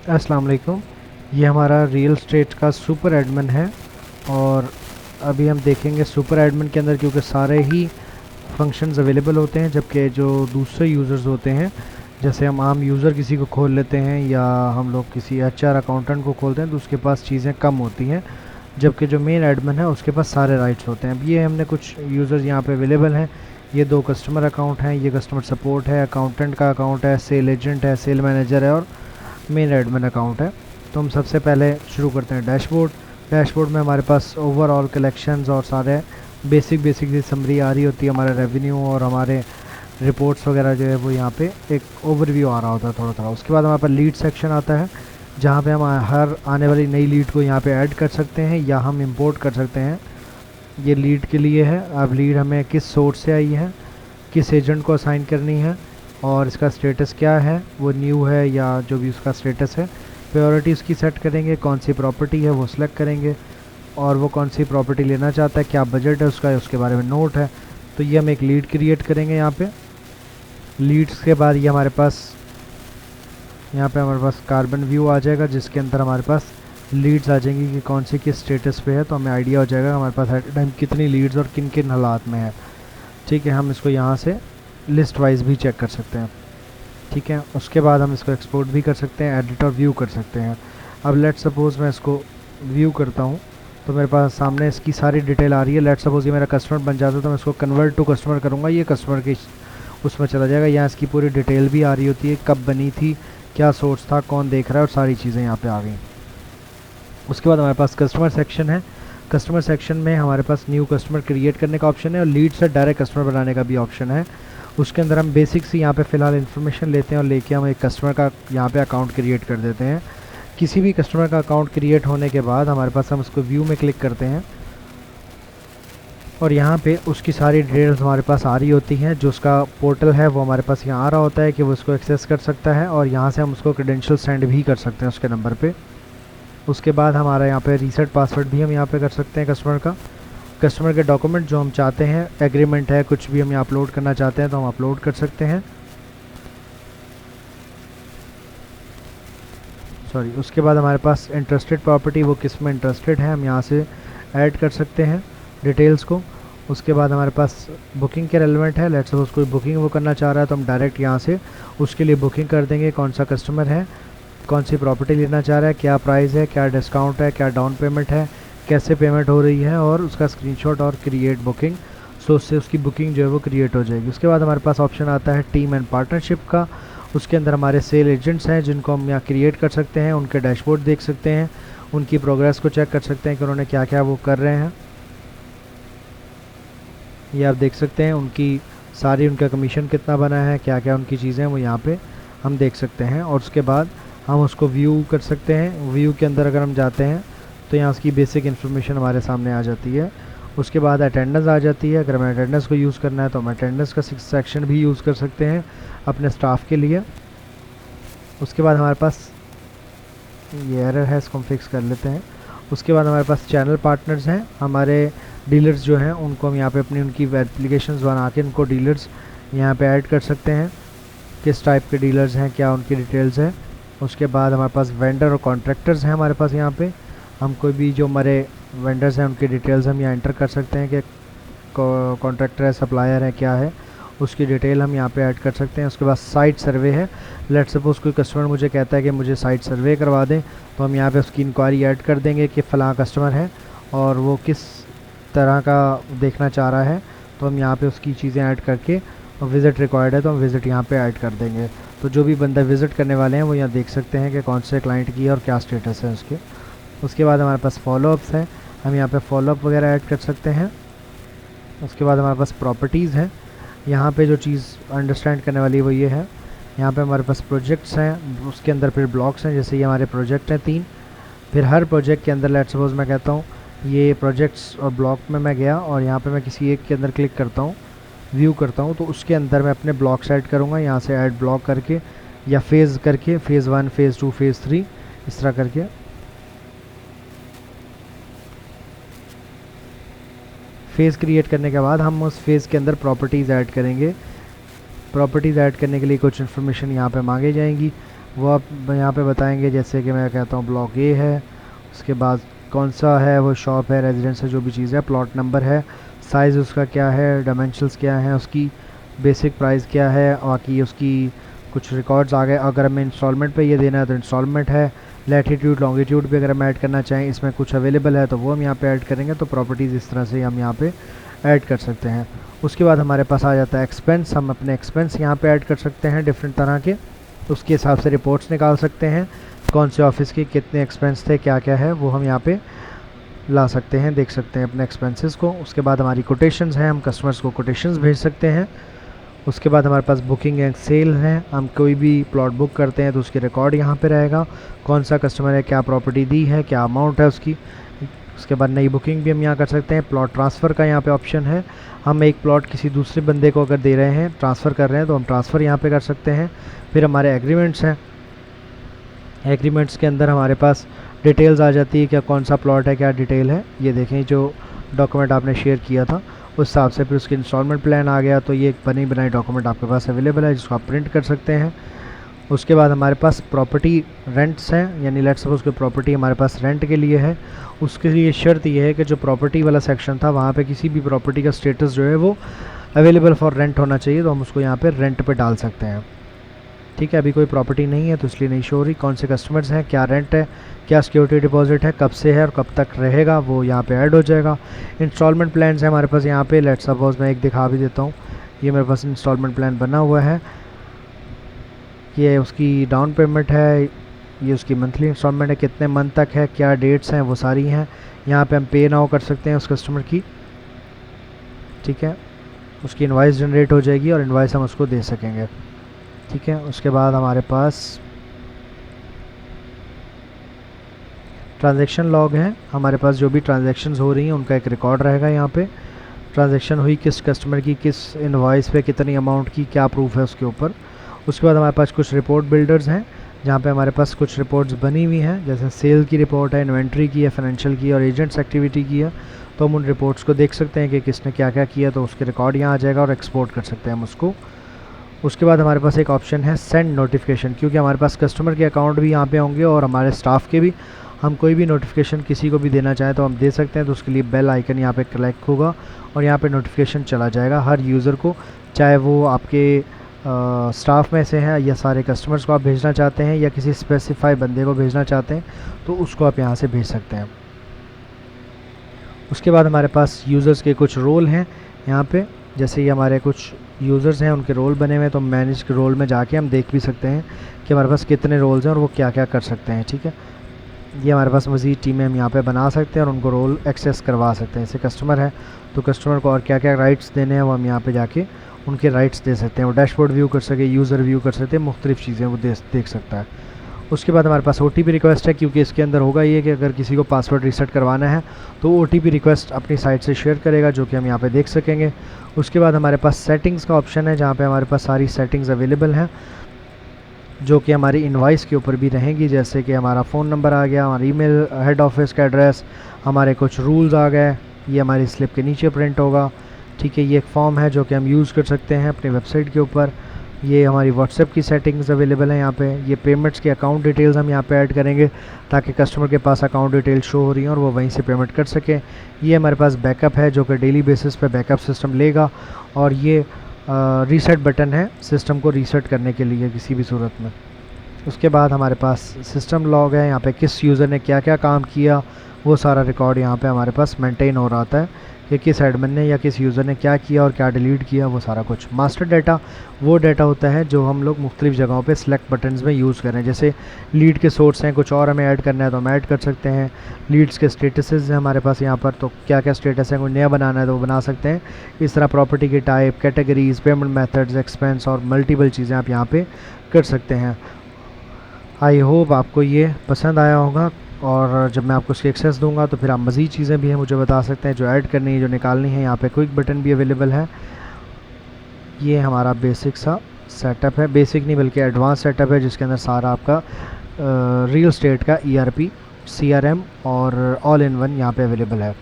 अस्सलाम वालेकुम। ये हमारा रियल एस्टेट का सुपर एडमिन है और अभी हम देखेंगे सुपर एडमिन के अंदर क्योंकि सारे ही फंक्शंस अवेलेबल होते हैं, जबकि जो दूसरे यूज़र्स होते हैं, जैसे हम आम यूज़र किसी को खोल लेते हैं या हम लोग किसी एचआर अकाउंटेंट को खोलते हैं तो उसके पास चीज़ें कम होती हैं, जबकि जो मेन एडमिन है उसके पास सारे राइट्स होते हैं। अब ये हमने कुछ यूज़र्स यहाँ पे अवेलेबल हैं। ये 2 कस्टमर अकाउंट हैं, ये कस्टमर सपोर्ट है, अकाउंटेंट का अकाउंट है, सेल एजेंट है, सेल मैनेजर है और मेन एडमिन अकाउंट है। तो हम सबसे पहले शुरू करते हैं डैशबोर्ड। डैशबोर्ड में हमारे पास ओवरऑल कलेक्शंस और सारे बेसिक सी समरी आ रही होती है, हमारा रेवेन्यू और हमारे रिपोर्ट्स वगैरह जो है वो यहाँ पे एक ओवरव्यू आ रहा होता है थोड़ा थोड़ा। उसके बाद हमारे पास लीड सेक्शन आता है, जहाँ पे हम हर आने वाली नई लीड को यहाँ पे ऐड कर सकते हैं या हम इंपोर्ट कर सकते हैं। ये लीड के लिए है। अब लीड हमें किस सोर्स से आई है, किस एजेंट को असाइन करनी है और इसका स्टेटस क्या है, वो न्यू है या जो भी उसका स्टेटस है। प्रायोरिटी उसकी सेट करेंगे, कौन सी प्रॉपर्टी है वो सिलेक्ट करेंगे और वो कौन सी प्रॉपर्टी लेना चाहता है, क्या बजट है उसका, उसके बारे में नोट है। तो ये हम एक लीड क्रिएट करेंगे यहाँ पे। लीड्स के बाद ये हमारे पास यहाँ पे हमारे पास कार्बन व्यू आ जाएगा, जिसके अंदर हमारे पास लीड्स आ जाएंगी कि कौन सी किस स्टेटस पे है, तो हमें आइडिया हो जाएगा हमारे पास एट टाइम कितनी लीड्स और किन किन हालात में है। ठीक है, हम इसको यहाँ से लिस्ट वाइज भी चेक कर सकते हैं। ठीक है, उसके बाद हम इसको एक्सपोर्ट भी कर सकते हैं, एडिट और व्यू कर सकते हैं। अब लेट सपोज़ मैं इसको व्यू करता हूँ तो मेरे पास सामने इसकी सारी डिटेल आ रही है। लेट सपोज़ ये मेरा कस्टमर बन जाता है तो मैं इसको कन्वर्ट टू कस्टमर करूँगा, ये कस्टमर के उसमें चला जाएगा। यहाँ इसकी पूरी डिटेल भी आ रही होती है, कब बनी थी, क्या सोर्स था, कौन देख रहा है और सारी चीज़ें यहाँ पे आ गई। उसके बाद हमारे पास कस्टमर सेक्शन है। कस्टमर सेक्शन में हमारे पास न्यू कस्टमर क्रिएट करने का ऑप्शन है और लीड से डायरेक्ट कस्टमर बनाने का भी ऑप्शन है। उसके अंदर हम बेसिक सी यहाँ पे फ़िलहाल इन्फॉर्मेशन लेते हैं और लेके हम एक कस्टमर का यहाँ पे अकाउंट क्रिएट कर देते हैं। किसी भी कस्टमर का अकाउंट क्रिएट होने के बाद हमारे पास हम उसको व्यू में क्लिक करते हैं और यहाँ पे उसकी सारी डिटेल्स हमारे पास आ रही होती हैं। जो उसका पोर्टल है वो हमारे पास यहाँ आ रहा होता है कि वो उसको एक्सेस कर सकता है और यहाँ से हम उसको क्रेडेंशियल सेंड भी कर सकते हैं उसके नंबर पे। उसके बाद हमारा यहाँ पे रीसेट पासवर्ड भी हम यहाँ पे कर सकते हैं कस्टमर का। कस्टमर के डॉक्यूमेंट जो हम चाहते हैं, एग्रीमेंट है, कुछ भी हम यहाँ अपलोड करना चाहते हैं तो हम अपलोड कर सकते हैं। सॉरी, उसके बाद हमारे पास इंटरेस्टेड प्रॉपर्टी, वो किस में इंटरेस्टेड है, हम यहाँ से ऐड कर सकते हैं डिटेल्स को। उसके बाद हमारे पास बुकिंग के रेलेवेंट है। लेट्स सपोज कोई बुकिंग वो करना चाह रहा है तो हम डायरेक्ट यहाँ से उसके लिए बुकिंग कर देंगे, कौन सा कस्टमर है, कौन सी प्रॉपर्टी लेना चाह रहा है, क्या प्राइस है, क्या डिस्काउंट है, क्या डाउन पेमेंट है, कैसे पेमेंट हो रही है और उसका स्क्रीनशॉट और क्रिएट बुकिंग। सो उससे उसकी बुकिंग जो है वो क्रिएट हो जाएगी। उसके बाद हमारे पास ऑप्शन आता है टीम एंड पार्टनरशिप का। उसके अंदर हमारे सेल एजेंट्स हैं जिनको हम यहाँ क्रिएट कर सकते हैं, उनके डैशबोर्ड देख सकते हैं, उनकी प्रोग्रेस को चेक कर सकते हैं कि उन्होंने क्या क्या वो कर रहे हैं। ये आप देख सकते हैं उनकी सारी, उनका कमीशन कितना बना है, क्या क्या उनकी चीज़ें वो यहाँ पे हम देख सकते हैं। और उसके बाद हम उसको व्यू कर सकते हैं। व्यू के अंदर अगर हम जाते हैं तो यहाँ उसकी बेसिक इन्फॉर्मेशन हमारे सामने आ जाती है। उसके बाद अटेंडेंस आ जाती है। अगर हमें अटेंडेंस को यूज़ करना है तो हम अटेंडेंस का सेक्शन भी यूज़ कर सकते हैं अपने स्टाफ के लिए। उसके बाद हमारे पास ये एरर है, इसको हम फिक्स कर लेते हैं। उसके बाद हमारे पास चैनल पार्टनर्स हैं, हमारे डीलर्स जो हैं उनको हम यहाँ पे अपनी उनकी एप्लीकेशंस बना के उनको डीलर्स यहाँ पे ऐड कर सकते हैं, किस टाइप के डीलर्स हैं, क्या उनकी डिटेल्स है। उसके बाद हमारे पास वेंडर और कॉन्ट्रैक्टर्स हैं हमारे पास। यहाँ पे हम कोई भी जो हमारे वेंडर्स हैं उनकी डिटेल्स हम यहाँ एंटर कर सकते हैं कि कॉन्ट्रैक्टर है, सप्लायर है, क्या है, उसकी डिटेल हम यहाँ पे ऐड कर सकते हैं। उसके बाद साइट सर्वे है। लेट सपोज कोई कस्टमर मुझे कहता है कि मुझे साइट सर्वे करवा दें तो हम यहाँ पे उसकी इंक्वायरी ऐड कर देंगे कि फ़लाँ कस्टमर है और वो किस तरह का देखना चाह रहा है, तो हम यहाँ पे उसकी चीज़ें ऐड करके, और विज़िट रिक्वायर्ड है तो हम विज़िट यहाँ पे ऐड कर देंगे। तो जो भी बंदा विज़िट करने वाले हैं वो यहाँ देख सकते हैं कि कौन से क्लाइंट की है और क्या स्टेटस है उसके। उसके बाद हमारे पास फॉलोअप्स हैं, हम यहाँ पे फॉलोअप वगैरह ऐड कर सकते हैं। उसके बाद हमारे पास प्रॉपर्टीज़ हैं। यहाँ पे जो चीज़ अंडरस्टैंड करने वाली वो ये है, यहाँ पे हमारे पास प्रोजेक्ट्स हैं, उसके अंदर फिर ब्लॉक्स हैं। जैसे ये हमारे प्रोजेक्ट हैं 3, फिर हर प्रोजेक्ट के अंदर लेट सपोज मैं कहता हूँ ये प्रोजेक्ट्स और ब्लॉक में मैं गया और यहाँ पे मैं किसी एक के अंदर क्लिक करता हूँ, व्यू करता हूँ, तो उसके अंदर मैं अपने ब्लॉक्स ऐड करूँगा। यहाँ से ऐड ब्लॉक करके या फेज़ करके, फ़ेज़ 1, फ़ेज़ 2, फ़ेज़ 3 इस तरह करके फ़ेज़ क्रिएट करने के बाद हम उस फेज़ के अंदर प्रॉपर्टीज़ ऐड करेंगे। प्रॉपर्टीज़ ऐड करने के लिए कुछ इन्फॉर्मेशन यहाँ पे मांगे जाएंगी। वो आप यहाँ पे बताएंगे। जैसे कि मैं कहता हूँ ब्लॉक ए है, उसके बाद कौन सा है वो शॉप है, रेजिडेंस है, जो भी चीज़ है, प्लॉट नंबर है, साइज़ उसका क्या है, डायमेंशंस क्या हैं, उसकी बेसिक प्राइस क्या है, बाकी उसकी कुछ रिकॉर्ड्स आ गए। अगर हमें इंस्टॉलमेंट पे ये देना है तो इंस्टॉलमेंट है, लैटिट्यूड लॉन्गिट्यूड भी अगर हम ऐड करना चाहें, इसमें कुछ अवेलेबल है तो वो हम यहाँ पे ऐड करेंगे। तो प्रॉपर्टीज़ इस तरह से हम यहाँ पे ऐड कर सकते हैं। उसके बाद हमारे पास आ जाता है एक्सपेंस। हम अपने एक्सपेंस यहाँ पे ऐड कर सकते हैं डिफरेंट तरह के, उसके हिसाब से रिपोर्ट्स निकाल सकते हैं, कौन से ऑफिस के कितने एक्सपेंस थे, क्या क्या है वो हम यहाँ पे ला सकते हैं, देख सकते हैं अपने एक्सपेंसेस को। उसके बाद हमारी कोटेशंस हैं, हम कस्टमर्स को कोटेशंस भेज सकते हैं। उसके बाद हमारे पास बुकिंग एंड सेल है, हम कोई भी प्लॉट बुक करते हैं तो उसकी रिकॉर्ड यहाँ पे रहेगा, कौन सा कस्टमर है, क्या प्रॉपर्टी दी है, क्या अमाउंट है उसकी। उसके बाद नई बुकिंग भी हम यहाँ कर सकते हैं। प्लॉट ट्रांसफ़र का यहाँ पे ऑप्शन है, हम एक प्लॉट किसी दूसरे बंदे को अगर दे रहे हैं, ट्रांसफ़र कर रहे हैं, तो हम ट्रांसफ़र यहाँ पे कर सकते हैं। फिर हमारे एग्रीमेंट्स हैं, एग्रीमेंट्स के अंदर हमारे पास डिटेल्स आ जाती है, क्या कौन सा प्लॉट है, क्या डिटेल है। ये देखें जो डॉक्यूमेंट आपने शेयर किया था उस हिसाब से फिर उसकी इंस्टॉलमेंट प्लान आ गया। तो ये एक बनी बनाई डॉक्यूमेंट आपके पास अवेलेबल है जिसको आप प्रिंट कर सकते हैं। उसके बाद हमारे पास प्रॉपर्टी रेंट्स हैं, यानी लेट्स सपोज कोई प्रॉपर्टी हमारे पास रेंट के लिए है, उसके लिए शर्त ये है कि जो प्रॉपर्टी वाला सेक्शन था वहाँ पे किसी भी प्रॉपर्टी का स्टेटस जो है वो अवेलेबल फॉर रेंट होना चाहिए, तो हम उसको यहाँ पे रेंट पे डाल सकते हैं। ठीक है, अभी कोई प्रॉपर्टी नहीं है तो इसलिए नहीं शो हो रही। कौन से कस्टमर्स हैं, क्या रेंट है, क्या सिक्योरिटी डिपॉजिट है, कब से है और कब तक रहेगा, वो यहाँ पे ऐड हो जाएगा। इंस्टॉलमेंट प्लान है हमारे पास यहाँ पे, लेट्स सपोज मैं एक दिखा भी देता हूँ। ये मेरे पास इंस्टॉलमेंट प्लान बना हुआ है, ये उसकी डाउन पेमेंट है, ये उसकी मंथली इंस्टॉलमेंट है, कितने मंथ तक है, क्या डेट्स हैं, वो सारी हैं। यहाँ पे हम पे नाउ कर सकते हैं उस कस्टमर की। ठीक है, उसकी इनवाइस जनरेट हो जाएगी और इनवाइस हम उसको दे सकेंगे। ठीक है, उसके बाद हमारे पास ट्रांजैक्शन लॉग है, हमारे पास जो भी ट्रांजैक्शंस हो रही हैं उनका एक रिकॉर्ड रहेगा यहाँ पे। ट्रांजैक्शन हुई किस कस्टमर की, किस इनवॉइस पे, कितनी अमाउंट की, क्या प्रूफ है उसके ऊपर। उसके बाद हमारे पास कुछ रिपोर्ट बिल्डर्स हैं जहाँ पे हमारे पास कुछ रिपोर्ट्स बनी हुई हैं, जैसे सेल की रिपोर्ट है, इन्वेंट्री की है, फाइनेंशियल की और एजेंट्स एक्टिविटी की है। तो हम उन रिपोर्ट्स को देख सकते हैं कि किसने क्या क्या किया, तो उसके रिकॉर्ड यहाँ आ जाएगा और एक्सपोर्ट कर सकते हैं हम उसको। उसके बाद हमारे पास एक ऑप्शन है सेंड नोटिफिकेशन, क्योंकि हमारे पास कस्टमर के अकाउंट भी यहाँ पे होंगे और हमारे स्टाफ के भी। हम कोई भी नोटिफिकेशन किसी को भी देना चाहें तो हम दे सकते हैं, तो उसके लिए बेल आइकन यहाँ पे क्लिक होगा और यहाँ पे नोटिफिकेशन चला जाएगा हर यूज़र को, चाहे वो आपके स्टाफ में से हैं या सारे कस्टमर्स को आप भेजना चाहते हैं या किसी स्पेसिफाई बंदे को भेजना चाहते हैं तो उसको आप यहाँ से भेज सकते हैं। उसके बाद हमारे पास यूज़र्स के कुछ रोल हैं यहाँ पे, जैसे ये हमारे कुछ यूज़र्स हैं उनके रोल बने हुए हैं, तो मैनेज के रोल में जाके हम देख भी सकते हैं कि हमारे पास कितने रोल्स हैं और वो क्या क्या कर सकते हैं। ठीक है, ये हमारे पास मज़ीद टीमें हम यहाँ पे बना सकते हैं और उनको रोल एक्सेस करवा सकते हैं। जैसे कस्टमर है तो कस्टमर को और क्या क्या राइट्स देने हैं वो हम यहाँ पे जाके उनके राइट्स दे सकते हैं। वो डैशबोर्ड व्यू कर सके, यूज़र व्यू कर सकते हैं, मुख्तलिफ़ चीज़ें वो देख सकता है। उसके बाद हमारे पास OTP रिक्वेस्ट है, क्योंकि इसके अंदर होगा ये कि अगर किसी को पासवर्ड रीसेट करवाना है तो OTP रिक्वेस्ट अपनी साइट से शेयर करेगा, जो कि हम यहाँ पे देख सकेंगे। उसके बाद हमारे पास सेटिंग्स का ऑप्शन है, जहाँ पे हमारे पास सारी सेटिंग्स अवेलेबल हैं जो कि हमारी इनवाइस के ऊपर भी रहेंगी, जैसे कि हमारा फ़ोन नंबर आ गया, हमारा ईमेल, हेड ऑफिस का एड्रेस, हमारे कुछ रूल्स आ गए, ये हमारी स्लिप के नीचे प्रिंट होगा। ठीक है, ये एक फॉर्म है जो कि हम यूज़ कर सकते हैं अपनी वेबसाइट के ऊपर। ये हमारी व्हाट्सएप की सेटिंग्स अवेलेबल हैं यहाँ पे। ये पेमेंट्स के अकाउंट डिटेल्स हम यहाँ पे ऐड करेंगे ताकि कस्टमर के पास अकाउंट डिटेल शो हो रही हैं और वो वहीं से पेमेंट कर सकें। ये हमारे पास बैकअप है जो कि डेली बेसिस पे बैकअप सिस्टम लेगा, और ये रीसेट बटन है सिस्टम को रीसेट करने के लिए किसी भी सूरत में। उसके बाद हमारे पास सिस्टम लॉग है, यहाँ पे किस यूज़र ने क्या क्या काम किया वो सारा रिकॉर्ड यहाँ पे हमारे पास मेंटेन हो रहा है कि किस एडमिन ने या किस यूज़र ने क्या किया और क्या डिलीट किया, वो सारा कुछ। मास्टर डाटा वो डाटा होता है जो हम लोग मुख्तलिफ़ जगहों पे सेलेक्ट बटन्स में यूज़ करें, जैसे लीड के सोर्स हैं, कुछ और हमें ऐड करना है तो हम ऐड कर सकते हैं। लीड्स के स्टेटसेस हैं हमारे पास यहाँ पर, तो क्या क्या स्टेटस है, कोई नया बनाना है तो वो बना सकते हैं। इस तरह प्रॉपर्टी की type, categories, payment methods, expense और मल्टीपल चीज़ें आप यहाँ पर कर सकते हैं। आई होप आपको ये पसंद आया होगा, और जब मैं आपको उसकी एक्सेस दूंगा तो फिर आप मज़ीद चीज़ें भी हैं मुझे बता सकते हैं जो ऐड करनी है, जो निकालनी है। यहाँ पे क्विक बटन भी अवेलेबल है। ये हमारा बेसिक सा सेटअप है, बेसिक नहीं बल्कि एडवांस सेटअप है, जिसके अंदर सारा आपका रियल स्टेट का ERP, CRM और ऑल इन वन यहाँ पे अवेलेबल है।